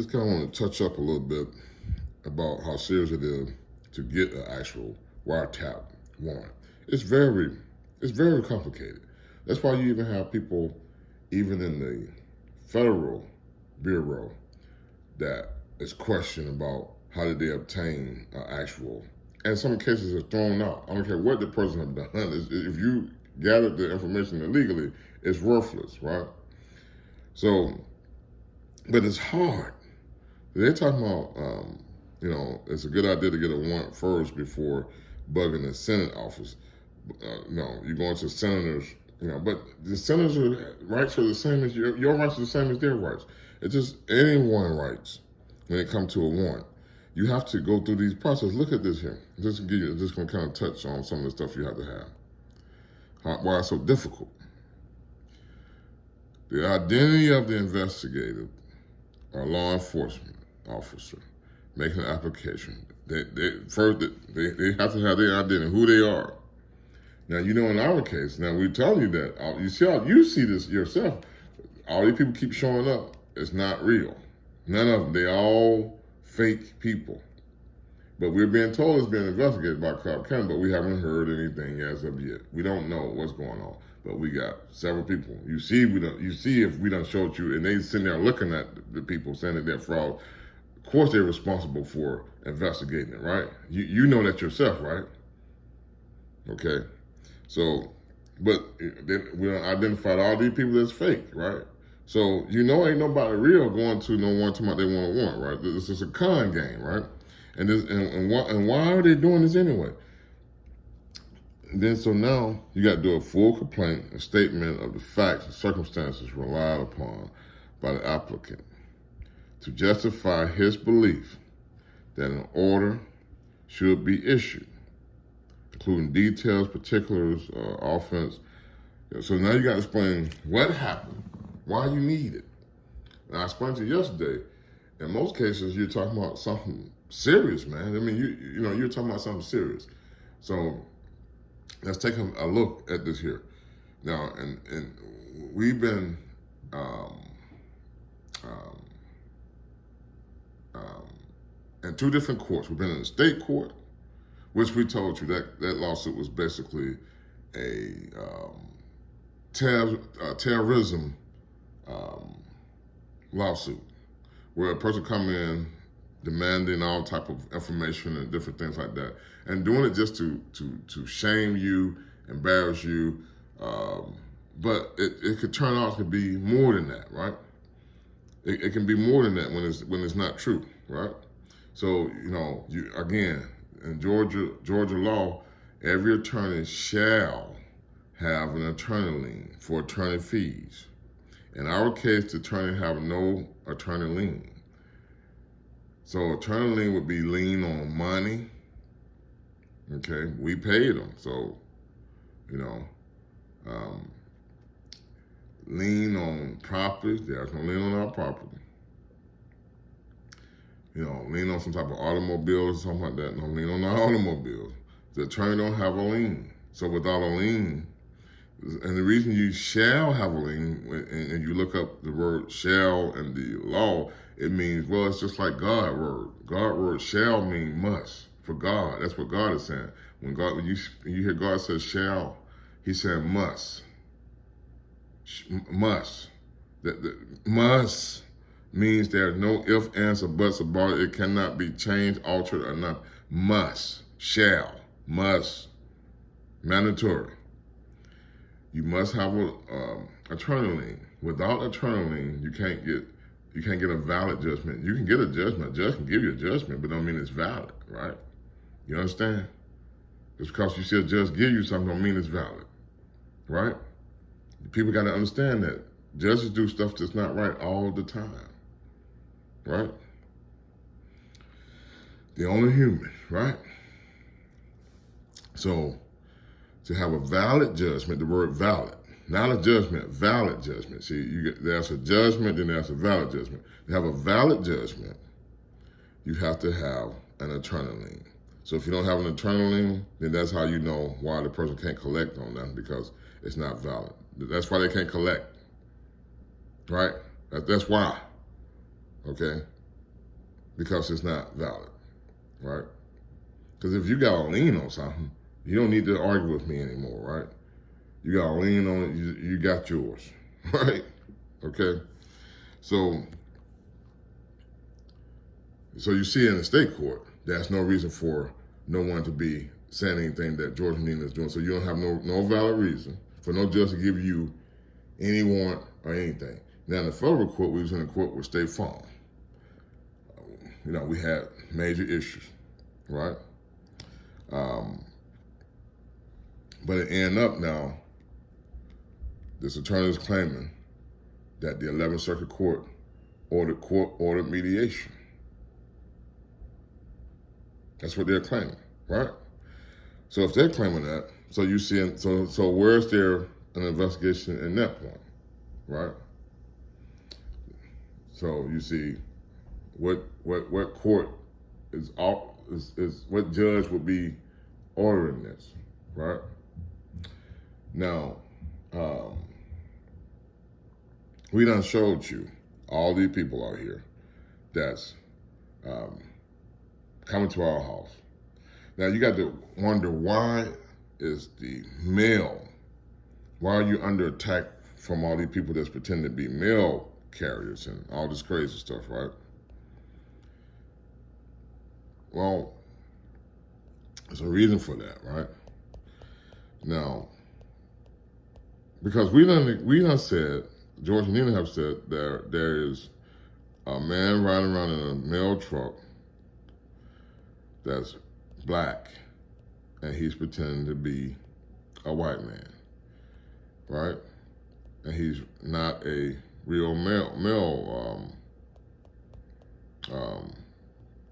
Just kind of want to touch up a little bit about how serious it is to get an actual wiretap warrant. It's very, it's very complicated. That's why you even have people, even in the federal bureau, that is questioned about how did they obtain an actual. And in some cases, it's thrown out. I don't care what the person has done. If you gathered the information illegally, it's worthless, right? So, but it's hard. They're talking about, it's a good idea to get a warrant first before bugging the Senate office. No, you're going to senators, but the senators' rights are the same as your rights are the same as their rights. It's just anyone's rights when it comes to a warrant. You have to go through these processes. Look at this here. Just going to kind of touch on some of the stuff you have to have. Why it's so difficult. The identity of the investigator or law enforcement officer making an application. They have to have their identity, who they are. Now, in our case, now we tell you that, you see this yourself, all these people keep showing up. It's not real. None of them. They're all fake people. But we're being told it's being investigated by Cobb County, but we haven't heard anything as of yet. We don't know what's going on. But we got several people. You see if we done showed you, and they sitting there looking at the people saying that they're fraud. Of course they're responsible for investigating it, right? You know that yourself, right? Okay. So, but then we identified all these people as fake, right? So ain't nobody real going to no one talking about they want a warrant, right? This is a con game, right? And why are they doing this anyway? And then so now you got to do a full complaint, a statement of the facts and circumstances relied upon by the applicant to justify his belief that an order should be issued, including details, particulars, offense. So now you got to explain what happened, why you need it. And I explained to you yesterday, in most cases, you're talking about something serious, man. I mean, you're talking about something serious. So let's take a look at this here. Now, and we've been in two different courts. We've been in the state court, which we told you that lawsuit was basically a terrorism lawsuit, where a person come in demanding all type of information and different things like that, and doing it just to shame you, embarrass you. But it could turn out to be more than that, right? It can be more than that when it's not true, right? So again, in Georgia law, every attorney shall have an attorney lien for attorney fees. In our case, the attorney have no attorney lien. So attorney lien would be lien on money. Okay, we paid them. So, lien on property. There's no lien on our property. Lien on some type of automobiles or something like that. No lien on our automobiles. The attorney don't have a lien. So without a lien, and the reason you shall have a lien, and you look up the word shall in the law, it means, well, it's just like God word. God word shall mean must for God. That's what God is saying. When you hear God say shall, he's saying must. Must. That must means there's no ifs, ands, or buts about it. It cannot be changed, altered, or not. Must. Shall. Must. Mandatory. You must have a attorney lien. Without attorney lien, you can't get a valid judgment. You can get a judgment. A judge can give you a judgment, but don't mean it's valid, right? You understand? Just because you see a judge give you something don't mean it's valid, right? People got to understand that. Judges do stuff that's not right all the time, right? They're only human, right? So, to have a valid judgment, the word valid, not a judgment, valid judgment. See, there's a judgment, then there's a valid judgment. To have a valid judgment, you have to have an attorney lien. So if you don't have an attorney lien, then that's how you know why the person can't collect on them, because it's not valid. That's why they can't collect, right? That's why, okay? because it's not valid, right? Because if you got a lien on something, you don't need to argue with me anymore, right? You got a lien on it, you got yours, right? Okay? So you see in the state court, there's no reason for no one to be saying anything that George Nina is doing. So you don't have no valid reason for no judge to give you any warrant or anything. Now in the federal court, we was in the court with State Farm. You know, we had major issues, right? But it ended up now, this attorney is claiming that the 11th Circuit Court ordered mediation. That's what they're claiming, right? So if they're claiming that, so you see, so where's there an investigation in that point, right? So you see, what court is what judge would be ordering this, right? Now, we done showed you all these people out here that's coming to our house. Now you got to wonder, why is the mail, why are you under attack from all these people that's pretending to be mail carriers and all this crazy stuff, right? Well, there's a reason for that, right? Now, because we done said, George and Nina have said there is a man riding around in a mail truck that's black, and he's pretending to be a white man, right? And he's not a real mail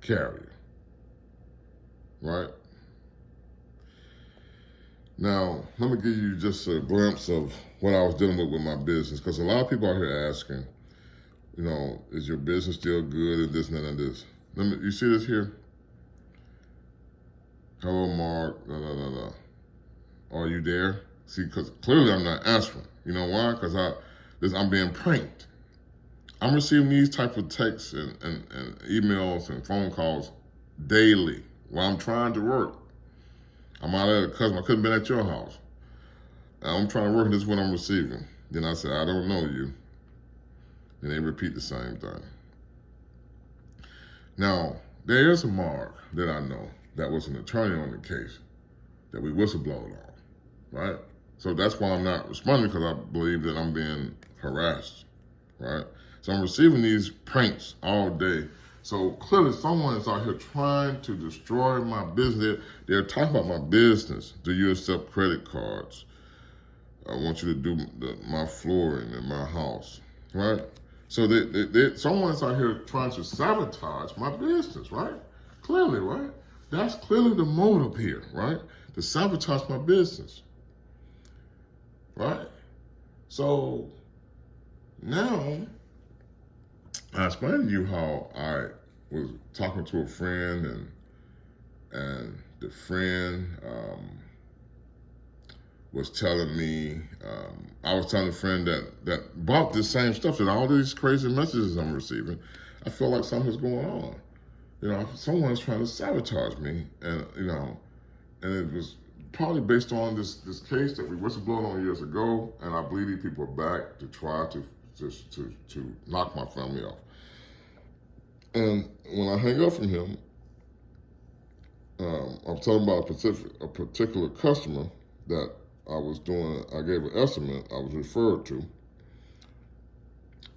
carrier, right? Now, let me give you just a glimpse of what I was dealing with my business, because a lot of people out here asking, you know, is your business still good and this and that and this. You see this here? Hello, Mark, Are you there? See, because clearly I'm not answering. You know why? Because I'm being pranked. I'm receiving these type of texts and emails and phone calls daily while I'm trying to work. I'm out at a customer. I couldn't have been at your house. I'm trying to work, and this is what I'm receiving. Then I said, I don't know you. Then they repeat the same thing. Now, there is a Mark that I know that was an attorney on the case that we whistleblowed on, right? So that's why I'm not responding, because I believe that I'm being harassed, right? So I'm receiving these pranks all day. So clearly someone is out here trying to destroy my business. They're talking about my business. Do you accept credit cards? I want you to do my flooring in my house, right? So someone's out here trying to sabotage my business, right? Clearly, right? That's clearly the motive here, right? To sabotage my business, right? So now I explained to you how I was talking to a friend, and the friend was telling me, I was telling a friend that bought this same stuff, that all these crazy messages I'm receiving, I feel like something's going on. You know, someone's trying to sabotage me, and you know, and it was probably based on this case that we whistleblowed on years ago, and I believe these people are back to try to knock my family off. And when I hang up from him, I'm talking about a particular customer that I gave an estimate, I was referred to,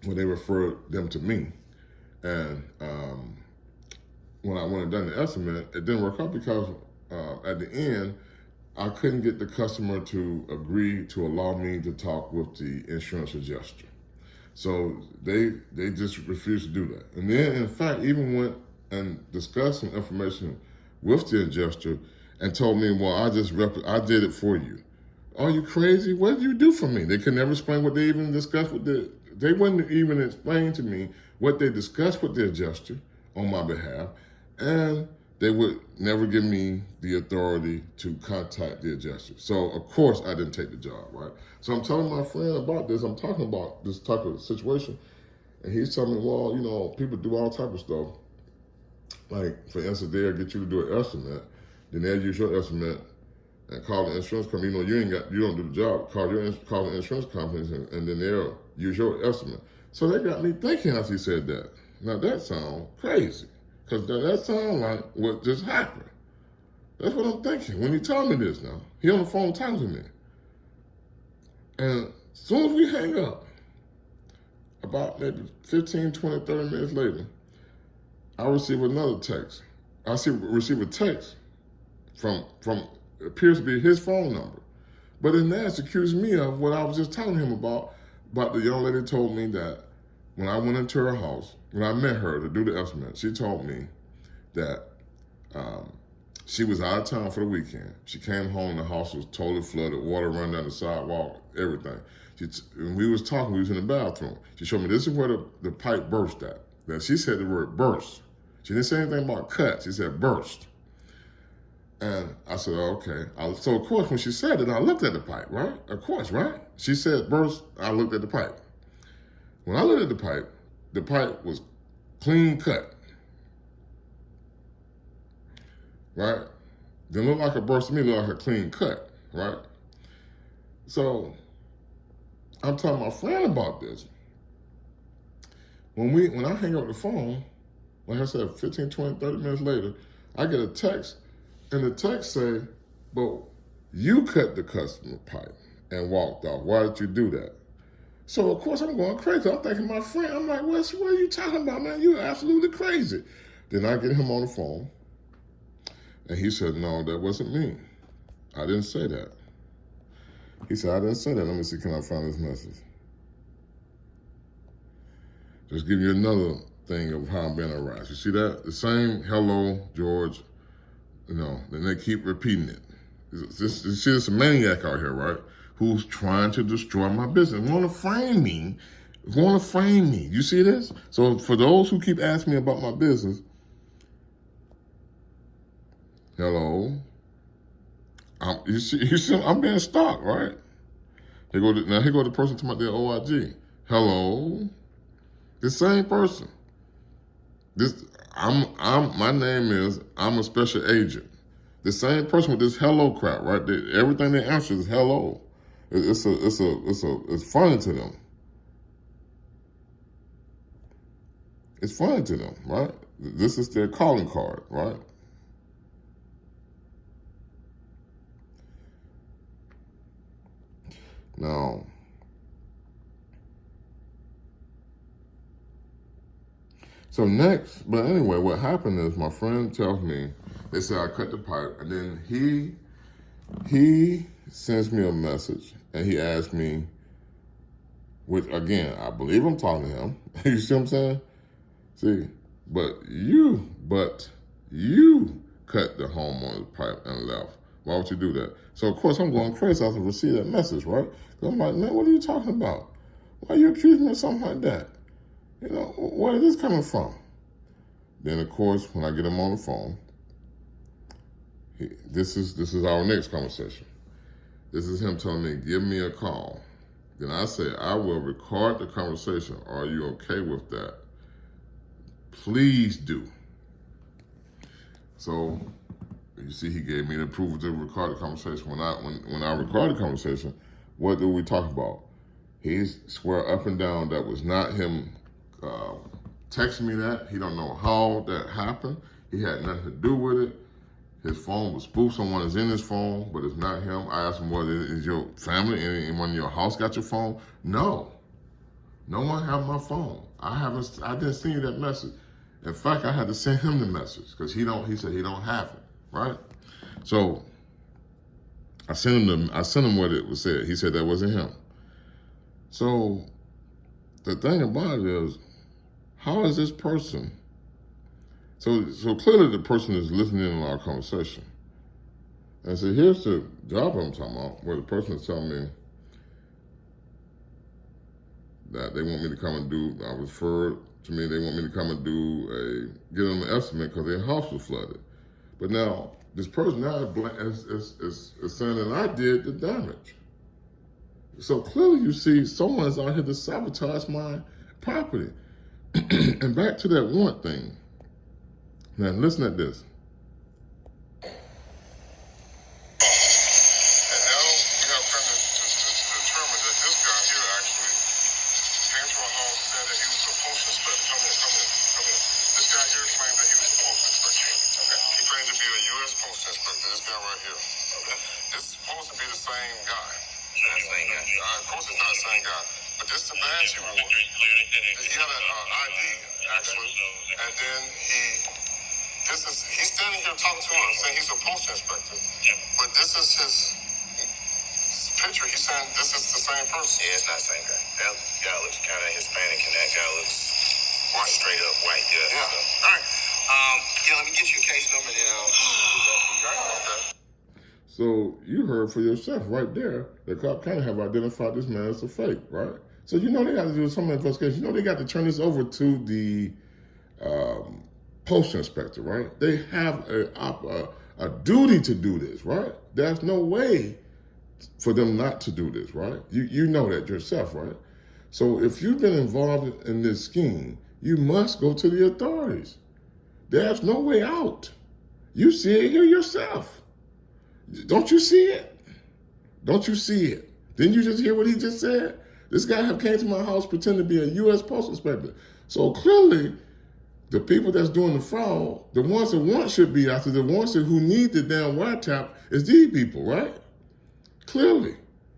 when they referred them to me. And when I went and done the estimate, it didn't work out because at the end, I couldn't get the customer to agree to allow me to talk with the insurance adjuster. So they just refused to do that. And then, in fact, even went and discussed some information with the adjuster and told me, well, I did it for you. Are you crazy? What did you do for me? They could never explain what they even discussed with they wouldn't even explain to me what they discussed with the adjuster on my behalf, and they would never give me the authority to contact the adjuster. So, of course, I didn't take the job, right? So I'm telling my friend about this. I'm talking about this type of situation, and he's telling me, well, you know, people do all type of stuff. like, for instance, they'll get you to do an estimate, then they'll use your estimate and call the insurance company. You don't do the job. Call the insurance companies, and then they'll use your estimate. So they got me thinking after he said that. Now that sounds crazy, because that sounds like what just happened. That's what I'm thinking when he told me this. Now he on the phone talking to me, and as soon as we hang up, about maybe 15, 20, 30 minutes later, I receive another text. I receive a text from appears to be his phone number. But then that's accused me of what I was just telling him about the young lady told me that when I went into her house, when I met her to do the estimate, she told me that she was out of town for the weekend. She came home, the house was totally flooded, water running down the sidewalk, everything. When we was talking, we was in the bathroom. She showed me this is where the pipe burst at. Now she said the word burst. She didn't say anything about cut. She said burst. And I said, okay. So, of course, when she said it, I looked at the pipe, right? Of course, right? She said burst, I looked at the pipe. When I looked at the pipe was clean cut, right? Didn't look like a burst to me, looked like a clean cut, right? So, I'm telling my friend about this. When I hang up the phone, like I said, 15, 20, 30 minutes later, I get a text, and the text say, but you cut the customer pipe and walked off. Why did you do that? So, of course, I'm going crazy. I'm thinking my friend, I'm like, what are you talking about, man? You're absolutely crazy. Then I get him on the phone, and he said, no, that wasn't me. I didn't say that. He said, I didn't say that. Let me see, can I find this message? Just give you another thing of how I'm being harassed. You see that? The same hello, George, and they keep repeating it. You see, there's a maniac out here, right? Who's trying to destroy my business, want to frame me. You see this? So for those who keep asking me about my business, hello, you see, I'm being stalked, right? Here go the person talking about their OIG. Hello, the same person. My name is, I'm a special agent. The same person with this hello crap, right? Everything they answer is hello. It's funny to them. It's funny to them, right? This is their calling card, right? Now, so next, but anyway, what happened is my friend tells me, they say I cut the pipe, and then he sends me a message, and he asks me, which again, I believe I'm talking to him. You see what I'm saying? See, but you cut the homeowner's pipe and left. Why would you do that? So of course I'm going crazy after receive that message, right? So I'm like, man, what are you talking about? Why are you accusing me of something like that? Where is this coming from? Then of course, when I get him on the phone, this is our next conversation. This is him telling me, give me a call. Then I say, I will record the conversation. Are you okay with that? Please do. So you see, he gave me the approval to record the conversation. When I record the conversation, what do we talk about? He swear up and down that was not him texting me that. He don't know how that happened. He had nothing to do with it. His phone was spoofed. Someone is in his phone, but it's not him. I asked him, what is your family? Anyone in your house got your phone? No. No one have my phone. I didn't send you that message. In fact, I had to send him the message because he said he don't have it, right? So I sent him what it was said. He said that wasn't him. So the thing about it is, how is this person? So clearly the person is listening in on our conversation. And so here's the job I'm talking about, where the person is telling me that they want me to come and do, I referred to me, they want me to come and get them an estimate because their house was flooded. But now, this person now is saying that I did the damage. So clearly you see someone's out here to sabotage my property. And back to that warrant thing. Now listen at this. And now we have come to determine that this guy here actually came to our house, said that he was a post inspector. Come in. This guy here claimed that he was a post inspector. Okay. He claimed to be a U.S. post inspector. This guy right here. Okay. This is supposed to be the same guy. Of course it's not the same guy. But this is the badge he wore. He had an ID, actually. And then he's standing here talking to us, saying he's a post inspector. But this is his picture. He's saying this is the same person. Yeah, it's not the same guy. That guy looks kind of Hispanic, and that guy looks straight up white. Yeah. All right. Let me get you a case number, then Okay. So you heard for yourself right there, the cop kind of have identified this man as a fake, right? So you know they got to do some investigation. You know they got to turn this over to the post inspector, right? They have a duty to do this, right? There's no way for them not to do this, right? You know that yourself, right? So if you've been involved in this scheme, you must go to the authorities. There's no way out. You see it here yourself. Don't you see it? Don't you see it? Didn't you just hear what he just said? This guy came to my house pretending to be a U.S. Postal Inspector. So clearly, the people that's doing the fraud, the ones that should be after, the ones who need the damn wiretap is these people, right? Clearly,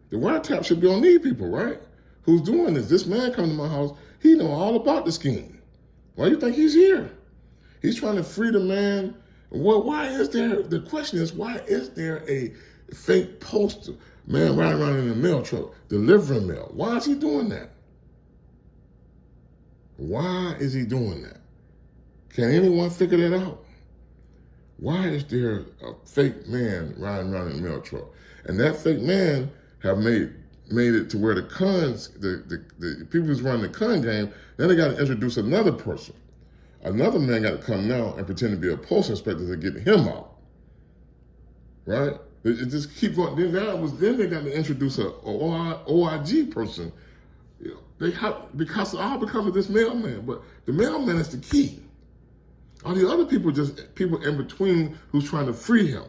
the wiretap should be on these people, right? Who's doing this? This man coming to my house, he know all about the scheme. Why do you think he's here? He's trying to free the man. Well, the question is, why is there a fake postal man riding around in a mail truck delivering mail? Why is he doing that? Why is he doing that? Can anyone figure that out? Why is there a fake man riding around in a mail truck? And that fake man have made it to where the people who's running the con game, then they got to introduce another person. Another man got to come now and pretend to be a post inspector to get him out, right? It just keep going. Then they got to introduce a OIG person. You know, because of this mailman. But the mailman is the key. All the other people just people in between who's trying to free him,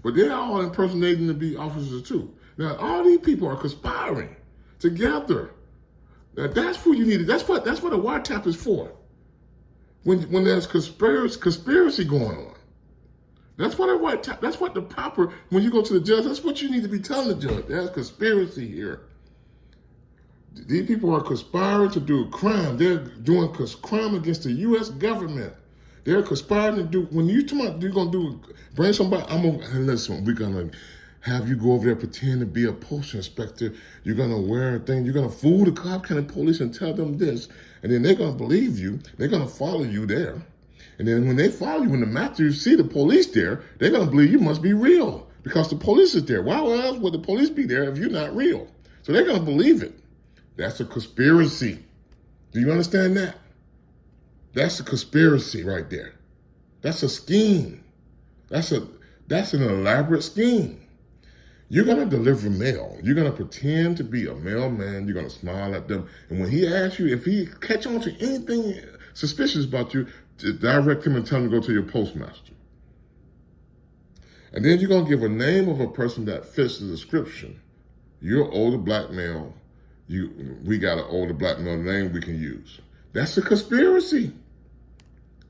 but they're all impersonating to be officers too. Now all these people are conspiring together. Now that's who you need. That's what a wiretap is for. When there's conspiracy going on, that's what when you go to the judge, that's what you need to be telling the judge. There's conspiracy here. These people are conspiring to do a crime. They're doing crime against the U.S. government. They're conspiring to do, when you're going to bring somebody, listen, we're going to have you go over there pretend to be a postal inspector. You're going to wear a thing. You're going to fool the Cobb County Police and tell them this. And then they're going to believe you. They're going to follow you there. And then when they follow you, when you see the police there, they're going to believe you must be real because the police is there. Why else would the police be there if you're not real? So they're going to believe it. That's a conspiracy. Do you understand that? That's a conspiracy right there. That's a scheme. That's an elaborate scheme. You're going to deliver mail. You're going to pretend to be a mailman. You're going to smile at them. And when he asks you, if he catch on to anything suspicious about you, to direct him and tell him to go to your postmaster. And then you're going to give a name of a person that fits the description. You're an older black male. We got an older black male name we can use. That's a conspiracy.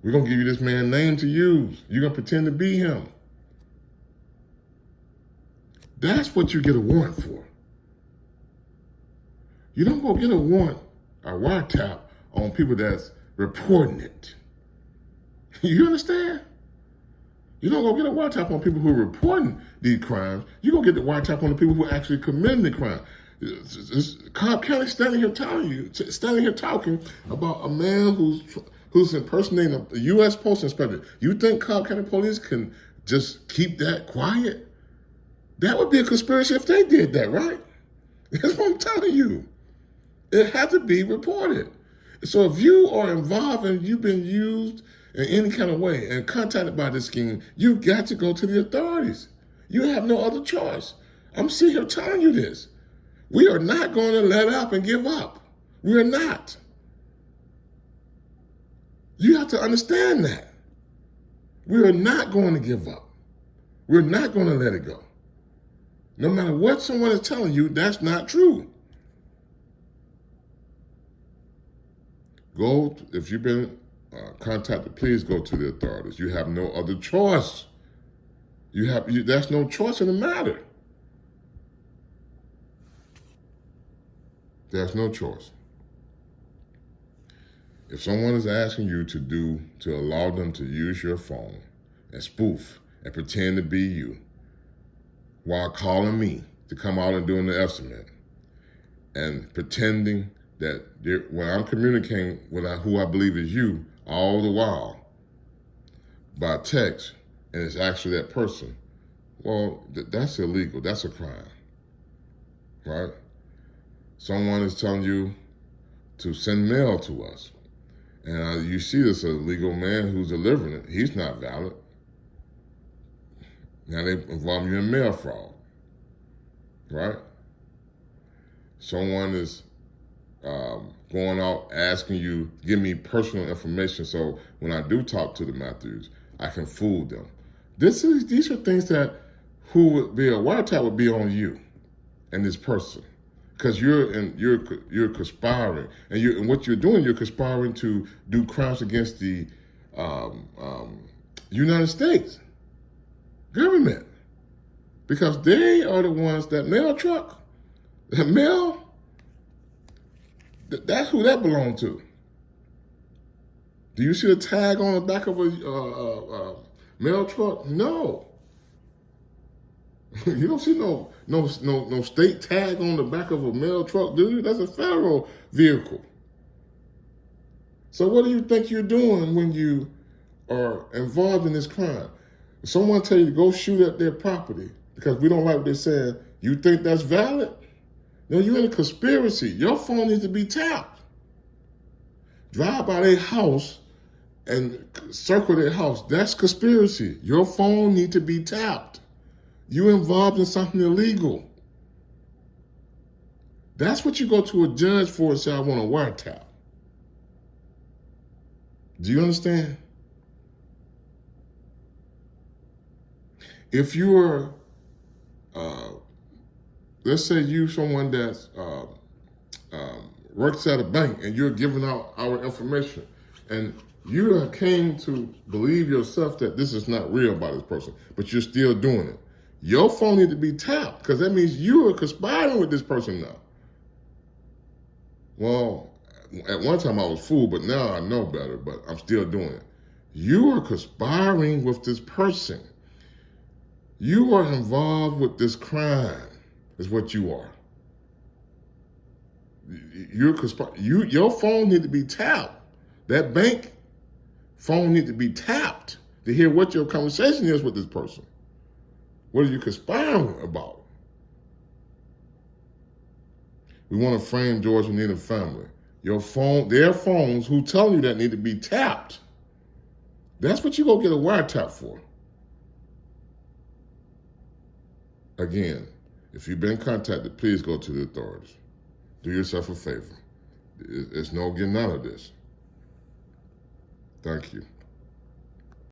We're going to give you this man's name to use. You're going to pretend to be him. That's what you get a warrant for. You don't go get a warrant, a wiretap on people that's reporting it. You understand? You don't go get a wiretap on people who are reporting these crimes. You go get the wiretap on the people who are actually committing the crime. Cobb County standing here talking about a man who's impersonating a U.S. Postal Inspector. You think Cobb County Police can just keep that quiet? That would be a conspiracy if they did that, right? That's what I'm telling you. It had to be reported. So if you are involved and you've been used in any kind of way and contacted by this scheme, you got to go to the authorities. You have no other choice. I'm sitting here telling you this. We are not going to let up and give up. We are not. You have to understand that. We are not going to give up. We're not going to let it go. No matter what someone is telling you, that's not true. Go, if you've been contacted, please go to the authorities. You have no other choice. There's no choice in the matter. There's no choice. If someone is asking you to allow them to use your phone and spoof and pretend to be you while calling me to come out and doing the estimate and pretending that when I'm communicating with who I believe is you all the while by text and it's actually that person, well, that's illegal. That's a crime, right? Someone is telling you to send mail to us. And you see this illegal man who's delivering it. He's not valid. Now they involve you in mail fraud, right? Someone is going out asking you, give me personal information so when I do talk to the Matthews, I can fool them. These are things that who would be a wiretap would be on you and this person. Because you're conspiring, and what you're doing, you're conspiring to do crimes against the United States government, because they are the ones that mail truck, that mail. That's who that belongs to. Do you see a tag on the back of a mail truck? No. You don't see no state tag on the back of a mail truck, do you? That's a federal vehicle. So what do you think you're doing when you are involved in this crime? If someone tell you to go shoot at their property because we don't like what they're saying, you think that's valid? No, you're in a conspiracy. Your phone needs to be tapped. Drive by their house and circle their house. That's conspiracy. Your phone needs to be tapped. You're involved in something illegal. That's what you go to a judge for and say, I want a wiretap. Do you understand? If you are, let's say you someone that works at a bank and you're giving out our information and you came to believe yourself that this is not real about this person, but you're still doing it. Your phone needs to be tapped because that means you are conspiring with this person now. Well, at one time I was fooled, but now I know better, but I'm still doing it. You are conspiring with this person. You are involved with this crime, is what you are. Your phone needs to be tapped. That bank phone needs to be tapped to hear what your conversation is with this person. What are you conspiring about? We want to frame George and Nina family. Your phone, their phones who tell you that need to be tapped. That's what you go get a wiretap for. Again, if you've been contacted, please go to the authorities. Do yourself a favor. There's no getting out of this. Thank you.